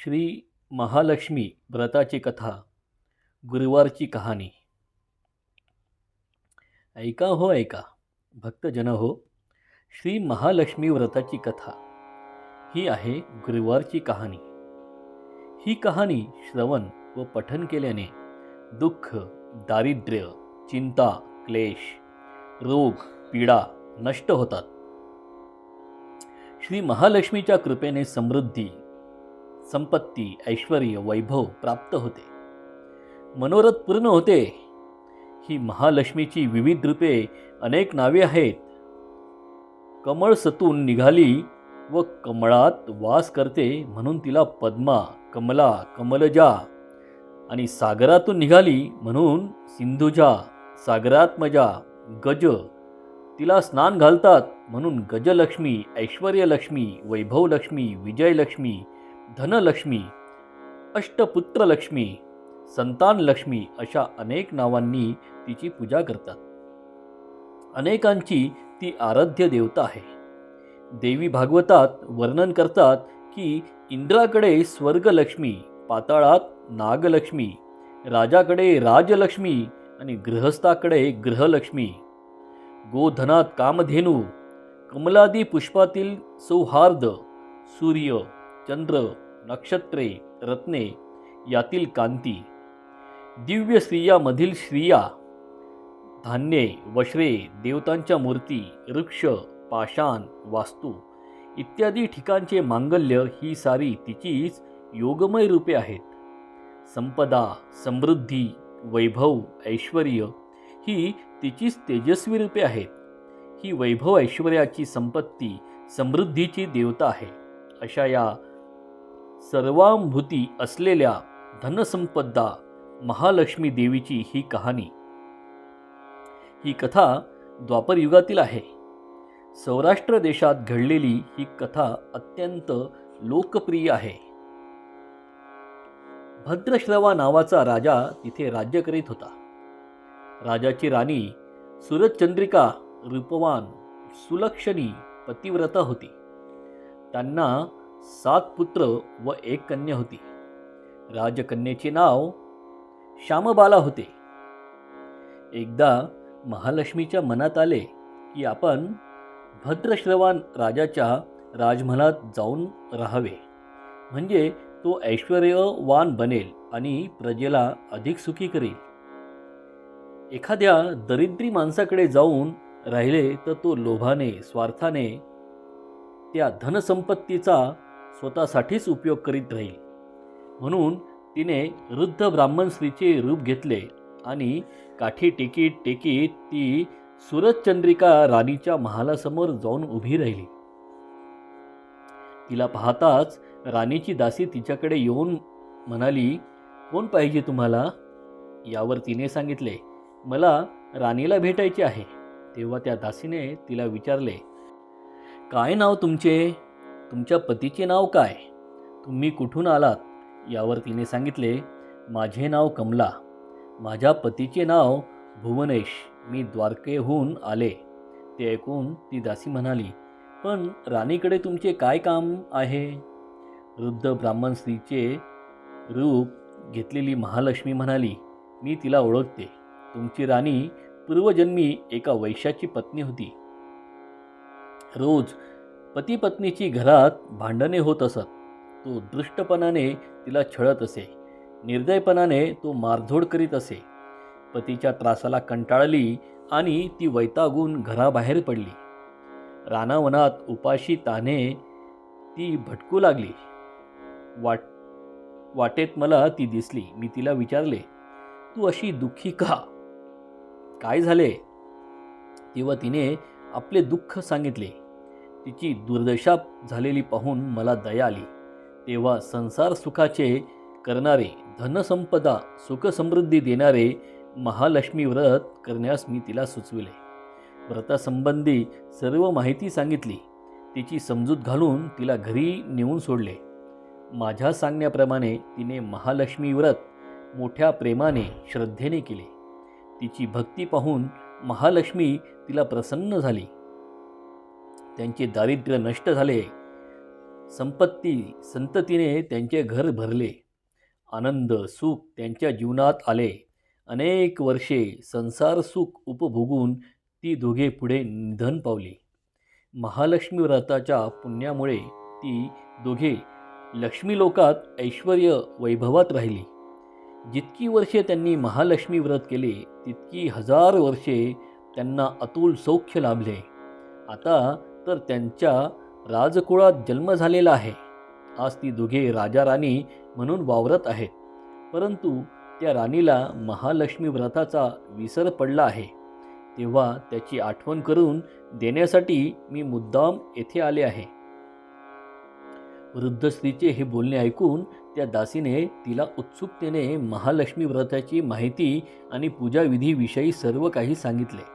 श्री महालक्ष्मी व्रताची कथा. गुरुवारची कहाणी. ऐका हो ऐका भक्तजन हो. श्री महालक्ष्मी व्रताची कथा ही आहे गुरुवारची कहाणी. ही कहाणी श्रवण व पठन केल्याने दुःख, दारिद्र्य, चिंता, क्लेश, रोग, पीडा नष्ट होतात. श्री महालक्ष्मीच्या कृपेने समृद्धी, संपत्ती, ऐश्वर्य, वैभव प्राप्त होते. मनोरथ पूर्ण होते. ही महालक्ष्मीची विविध रूपे, अनेक नावे आहेत. कमळ सतून निघाली व कमळात वास करते म्हणून तिला पद्मा, कमला, कमलजा आणि सागरातून निघाली म्हणून सिंधुजा, सागरात्मजा, गज. तिला स्नान घालतात म्हणून गजलक्ष्मी, ऐश्वर्यलक्ष्मी, वैभवलक्ष्मी, विजयलक्ष्मी, धनलक्ष्मी, अष्टपुत्रलक्ष्मी, संतानलक्ष्मी अशा अनेक नावांनी तिची पूजा करतात. अनेकांची ती आराध्य देवता आहे. देवी भागवतात वर्णन करतात की इंद्राकडे स्वर्गलक्ष्मी, पाताळात नागलक्ष्मी, राजाकडे राजलक्ष्मी आणि गृहस्थाकडे गृहलक्ष्मी, गोधनात कामधेनू, कमलादी पुष्पातील सौहार्द, सूर्य, चंद्र, नक्षत्रे, रत्ने यातील कांती, दिव्य स्त्रियामधील श्रिया, धान्ये, वस्त्रे, देवतांच्या मूर्ती, वृक्ष, पाषाण, वास्तू इत्यादी ठिकाणचे मांगल्य ही सारी तिचीच योगमय रूपे आहेत. संपदा, समृद्धी, वैभव, ऐश्वर्य ही तिचीच तेजस्वी रूपे आहेत. ही वैभव ऐश्वर्याची, संपत्ती, समृद्धीची देवता आहे. अशा या सर्वांभूती असलेल्या धनसंपदा महालक्ष्मी देवीची ही कहाणी. ही कथा द्वापर युगातील आहे. सौराष्ट्र देशात घडलेली ही कथा अत्यंत लोकप्रिय आहे. भद्रश्रवा नावाचा राजा तिथे राज्य करीत होता. राजाची राणी सुरचंद्रिका रूपवान, सुलक्षणी, पतिव्रता होती. त्यांना 7 पुत्र व 1 कन्या होती. राजकन्येचे नाव श्यामबाला होते. एकदा महालक्ष्मीच्या मनात आले की आपण भद्रश्रवान राजाच्या राजमहालात जाऊन राहावे, म्हणजे तो ऐश्वर्यवान बनेल आणि प्रजेला अधिक सुखी करेल. एखाद्या दरिद्री माणसाकडे जाऊन राहिले तर तो लोभाने, स्वार्थाने त्या धनसंपत्तीचा स्वतःसाठीच उपयोग करीत राहील. म्हणून तिने वृद्ध ब्राह्मण स्त्रीचे रूप घेतले आणि काठी टेकीत ती सुरचंद्रिका राणीच्या महालासमोर जाऊन उभी राहिली. तिला पाहताच राणीची दासी तिच्याकडे येऊन म्हणाली, कोण पाहिजे तुम्हाला? यावर तिने सांगितले, मला राणीला भेटायचे आहे. तेव्हा त्या दासीने तिला विचारले, काय नाव तुमचे? तुमच्या पतीचे नाव काय? तुम्ही कुठून आलात? यावर तिने सांगितले, माझे नाव कमला, माझ्या पतीचे नाव भुवनेश, मी द्वारकेहून आले. ते ऐकून ती दासी म्हणाली, पण राणीकडे तुमचे काय काम आहे? वृद्ध ब्राह्मण स्त्रीचे रूप घेतलेली महालक्ष्मी म्हणाली, मी तिला ओळखते. तुमची राणी पूर्वजन्मी एका वैश्याची पत्नी होती. रोज पती पत्नीची घरात भांडणे होत असत. तो दृष्टपणाने तिला छळत असे. निर्दयपणाने तो मारझोड करीत असे. पतीच्या त्रासाला कंटाळली आणि ती वैतागून घराबाहेर पडली. रानावनात उपाशी ताने ती भटकू लागली. वाटेत मला ती दिसली. मी तिला विचारले, तू अशी दुःखी का? काय झाले? तेव्हा तिने आपले दुःख सांगितले. तिची दुर्दशा झालेली पाहून मला दया आली. तेव्हा संसार सुखाचे करणारे, धनसंपदा, सुखसमृद्धी देणारे महालक्ष्मी व्रत करण्यास मी तिला सुचविले. व्रतासंबंधी सर्व माहिती सांगितली. तिची समजूत घालून तिला घरी नेऊन सोडले. माझ्या सांगण्याप्रमाणे तिने महालक्ष्मी व्रत मोठ्या प्रेमाने, श्रद्धेने केले. तिची भक्ती पाहून महालक्ष्मी तिला प्रसन्न झाली. त्यांचे दारिद्र्य नष्ट झाले. संपत्ती संततीने त्यांचे घर भरले. आनंद सुख त्यांच्या जीवनात आले. अनेक वर्षे संसार सुख उपभोगून ती दोघे पुढे निधन पावली. महालक्ष्मी व्रताच्या पुण्यामुळे ती दोघे लक्ष्मी लोकात ऐश्वर्य वैभवात राहिली. जितकी वर्षे त्यांनी महालक्ष्मी व्रत केले तितकी 1000 वर्षे त्यांना अतुल सौख्य लाभले. आता तर त्यांच्या राजकुळात जन्म झालेला आहे. आज ती दोघे राजा राणी म्हणून वावरत आहेत. परंतु त्या राणीला महालक्ष्मी व्रताचा विसर पडला आहे. तेव्हा त्याची आठवण करून देण्यासाठी मी मुद्दाम येथे आले आहे. वृद्ध स्त्रीचे हे बोलणे ऐकून त्या दासीने तिला उत्सुकतेने महालक्ष्मी व्रताची माहिती आणि पूजाविधीविषयी सर्व काही सांगितले.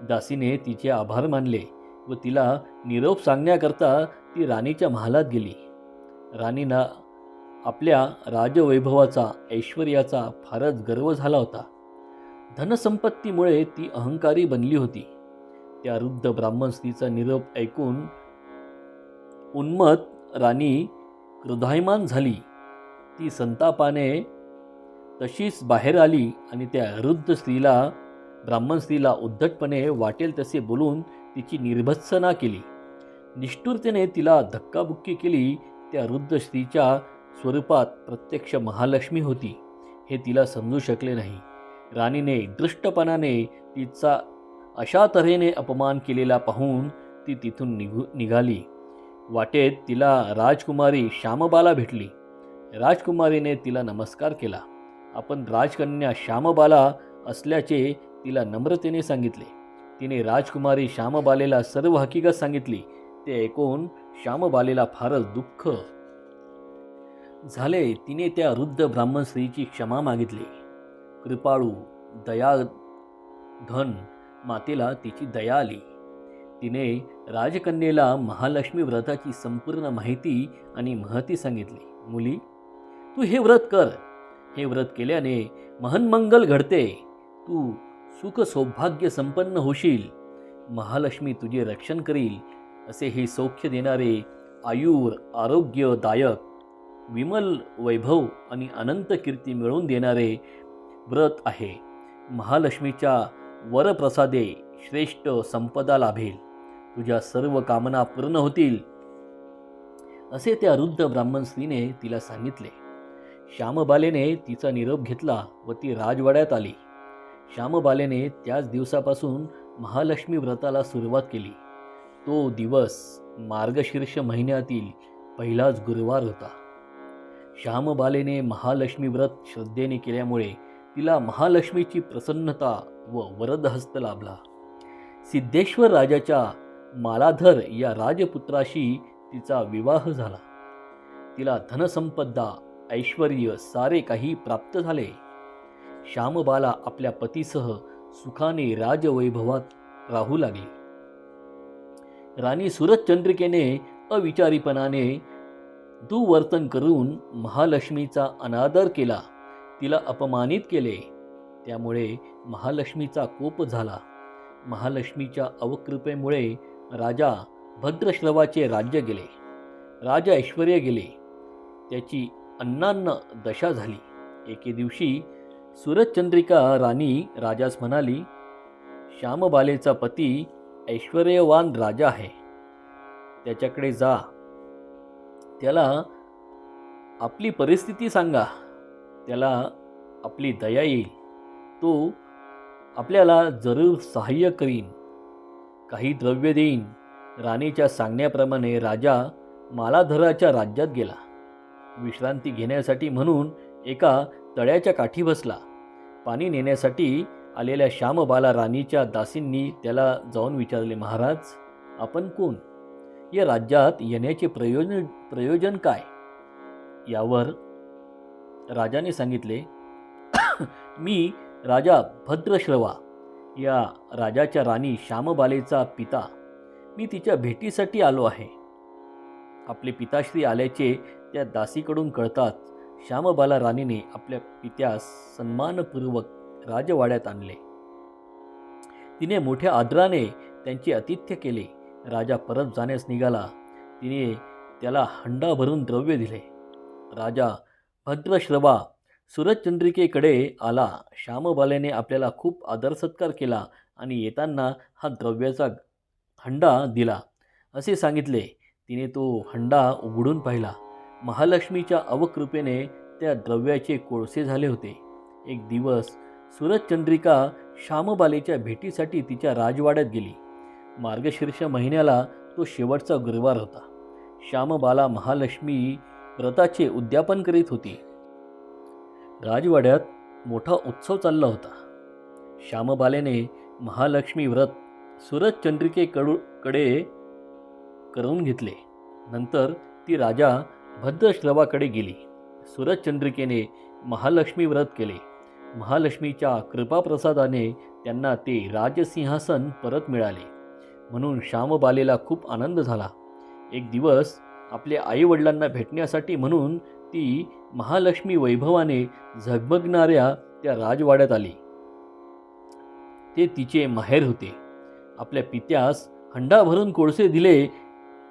दासीने तिचे आभार मानले व तिला निरोप सांगण्याकरता ती राणीच्या महालात गेली. राणीला आपल्या राजवैभवाचा ऐश्वर्याचा फारच गर्व झाला होता. धनसंपत्तीमुळे ती अहंकारी बनली होती. त्या वृद्ध ब्राह्मण स्त्रीचा निरोप ऐकून उन्मत्त राणी क्रोधायमान झाली. ती संतापाने तशीच बाहेर आली आणि त्या वृद्ध ब्राह्मण स्त्रीला उद्धटपणे वाटेल तसे बोलून तिची निर्भत्सना केली. निष्ठुरतेने तिला धक्काबुक्की केली. त्या वृद्ध स्त्रीच्या स्वरूपात प्रत्यक्ष महालक्ष्मी होती हे तिला समजू शकले नाही. राणीने दृष्टपणाने तिचा अशा तऱ्हेने अपमान केलेला पाहून ती तिथून निघाली. वाटेत तिला राजकुमारी श्यामबाला भेटली. राजकुमारीने तिला नमस्कार केला. आपण राजकन्या श्यामबाला असल्याचे तिला नम्रतेने सांगितले. तिने राजकुमारी श्यामबालेला सर्व हकीकत सांगितली. ते ऐकून श्यामबालेला फारच दुःख झाले. तिने त्या वृद्ध ब्राह्मण स्त्रीची क्षमा मागितली. कृपाळू दयाधन मातेला तिची दया आली. तिने राजकन्येला महालक्ष्मी व्रताची संपूर्ण माहिती आणि महती सांगितली. मुली, तू हे व्रत कर. हे व्रत केल्याने महन्मंगल घडते. तू सुख सौभाग्य संपन्न होशील. महालक्ष्मी तुझे रक्षण करील. असे हे सौख्य देणारे, आयुर आरोग्यदायक, विमल वैभव आणि अनंत कीर्ती मिळवून देणारे व्रत आहे. महालक्ष्मीच्या वरप्रसादे श्रेष्ठ संपदा लाभेल. तुझ्या सर्व कामना पूर्ण होतील. असे त्या वृद्ध ब्राह्मण स्त्रीने तिला सांगितले. श्यामबालेने तिचा निरोप घेतला व ती राजवाड्यात आली. श्यामबालेने त्याच दिवसापासून महालक्ष्मी व्रताला सुरुवात केली. तो दिवस मार्गशीर्ष महिन्यातील पहिलाच गुरुवार होता. श्यामबालेने महालक्ष्मी व्रत श्रद्धेने केल्यामुळे तिला महालक्ष्मीची प्रसन्नता व वरदहस्त लाभला. सिद्धेश्वर राजाच्या मालाधर या राजपुत्राशी तिचा विवाह झाला. तिला धनसंपदा ऐश्वर्य सारे काही प्राप्त झाले. श्यामबाला आपल्या पतीसह सुखाने राजवैभवात राहू लागली. राणी सुरतचंद्रिकेने अविचारीपणाने दुवर्तन करून महालक्ष्मीचा अनादर केला. तिला अपमानित केले. त्यामुळे महालक्ष्मीचा कोप झाला. महालक्ष्मीच्या अवकृपेमुळे राजा भद्रश्रवाचे राज्य गेले. राजा ऐश्वर्य गेले. त्याची अन्नान्न दशा झाली. एके दिवशी सुरतचंद्रिका राणी राजास म्हणाली, श्यामबालेचा पती ऐश्वर्यवान राजा आहे. त्याच्याकडे जा. त्याला आपली परिस्थिती सांगा. त्याला आपली दया येईल. तो आपल्याला जरूर सहाय्य करीन. काही द्रव्य देईन. राणीच्या सांगण्याप्रमाणे राजा मालाधराच्या राज्यात गेला. विश्रांती घेण्यासाठी म्हणून एका तळ्याच्या काठी बसला. पाणी नेण्यासाठी आलेल्या श्यामबाला राणीच्या दासींनी त्याला जाऊन विचारले, महाराज, आपण कोण? या राज्यात येण्याचे प्रयोजन काय? यावर राजाने सांगितले, मी राजा भद्रश्रवा या राजाच्या राणी श्यामबालेचा पिता. मी तिच्या भेटीसाठी आलो आहे. आपले पिताश्री आल्याचे त्या दासीकडून कळताच श्यामबाला राणीने आपल्या पित्यास सन्मानपूर्वक राजवाड्यात आणले. तिने मोठ्या आदराने त्यांचे आतिथ्य केले. राजा परत जाण्यास निघाला. तिने त्याला हंडा भरून द्रव्य दिले. राजा भद्रश्रवा सूरजचंद्रिकेकडे आला. श्यामबालेने आपल्याला खूप आदर सत्कार केला आणि येताना हा द्रव्याचा हंडा दिला असे सांगितले. तिने तो हंडा उघडून पाहिला. महालक्ष्मीच्या अवकृपेने त्या द्रव्याचे कोळसे झाले होते. एक दिवस सूरजचंद्रिका श्यामबालेच्या भेटीसाठी तिच्या राजवाड्यात गेली. मार्गशीर्ष महिन्याला तो शेवटचा गुरुवार होता. श्यामबाला महालक्ष्मी व्रताचे उद्यापन करीत होती. राजवाड्यात मोठा उत्सव चालला होता. श्यामबालेने महालक्ष्मी व्रत सूरजचंद्रिकेकडे करून घेतले. नंतर ती राजा भद्रश्रवाकडे गेली. सूरजचंद्रिकेने महालक्ष्मी व्रत केले. महालक्ष्मीच्या कृपाप्रसादाने त्यांना ते राजसिंहासन परत मिळाले म्हणून श्यामबालेला खूप आनंद झाला. एक दिवस आपल्या आईवडिलांना भेटण्यासाठी म्हणून ती महालक्ष्मी वैभवाने झगमगणाऱ्या त्या राजवाड्यात आली. ते तिचे माहेर होते. आपल्या पित्यास हंडा भरून कोळसे दिले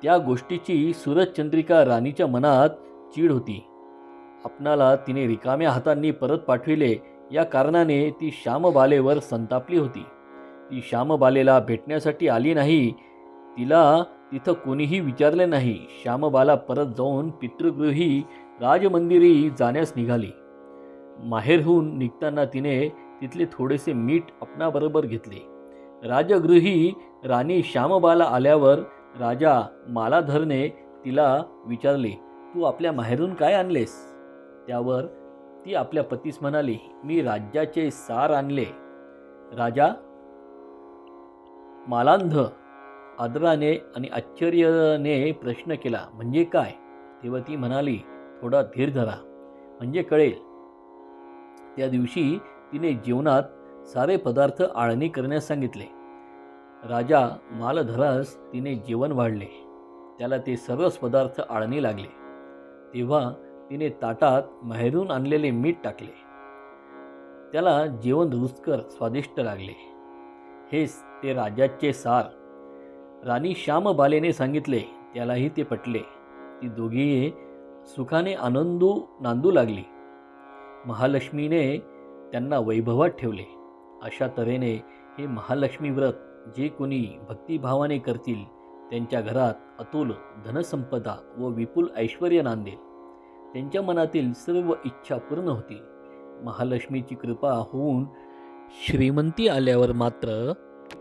त्या गोष्टीची सूरजचंद्रिका राणीच्या मनात चीड होती. आपणाला तिने रिकाम्या हातांनी परत पाठविले या कारणाने ती श्यामबालेवर संतापली होती. ती श्यामबालेला भेटण्यासाठी आली नाही. तिला तिथं कोणीही विचारले नाही. श्यामबाला परत जाऊन पितृगृही राजमंदिरी जाण्यास निघाली. माहेरहून निघताना तिने तिथले थोडेसे मीठ आपणाबरोबर घेतले. राजगृही राणी श्यामबाला आल्यावर राजा मालाधरने तिला विचारले, तू आपल्या माहेरून काय आणलेस? त्यावर ती आपल्या पतीस म्हणाली, मी राज्याचे सार आणले. राजा मालांध आदराने आणि आश्चर्याने प्रश्न केला, म्हणजे काय? तेव्हा ती म्हणाली, थोडा धीर धरा, म्हणजे कळेल. त्या दिवशी तिने जेवणात सारे पदार्थ आळणी करण्यास सांगितले. राजा मालधरास तिने जेवण वाढले. त्याला ते सर्वच पदार्थ आळणी लागले. तेव्हा तिने ताटात माहेरून आणलेले मीठ टाकले. त्याला जेवण रुचकर स्वादिष्ट लागले. हेच ते राजाचे सार. राणी श्यामबालेने सांगितले. त्यालाही ते पटले. ती दोघी सुखाने नांदू लागली. महालक्ष्मीने त्यांना वैभवात ठेवले. अशा तऱ्हेने हे महालक्ष्मी व्रत जे कोणी भक्तिभावाने करतील त्यांच्या घरात अतुल धनसंपदा व विपुल ऐश्वर्य नांदेल. त्यांच्या मनातील सर्व इच्छा पूर्ण होतील. महालक्ष्मीची कृपा होऊन श्रीमंती आल्यावर मात्र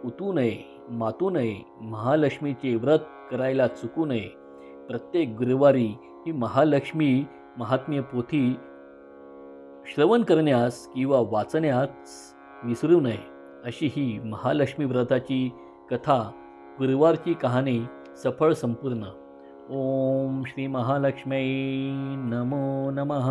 उतू नये, मातू नये. महालक्ष्मीचे व्रत करायला चुकू नये. प्रत्येक गुरुवारी ही महालक्ष्मी महात्म्य पोथी श्रवण करण्यास किंवा वाचण्यास विसरू नये. अशी ही महालक्ष्मी व्रताची कथा, गुरुवारची कहाणी सफळ संपूर्ण. ओम श्री महालक्ष्मी नमो नमः.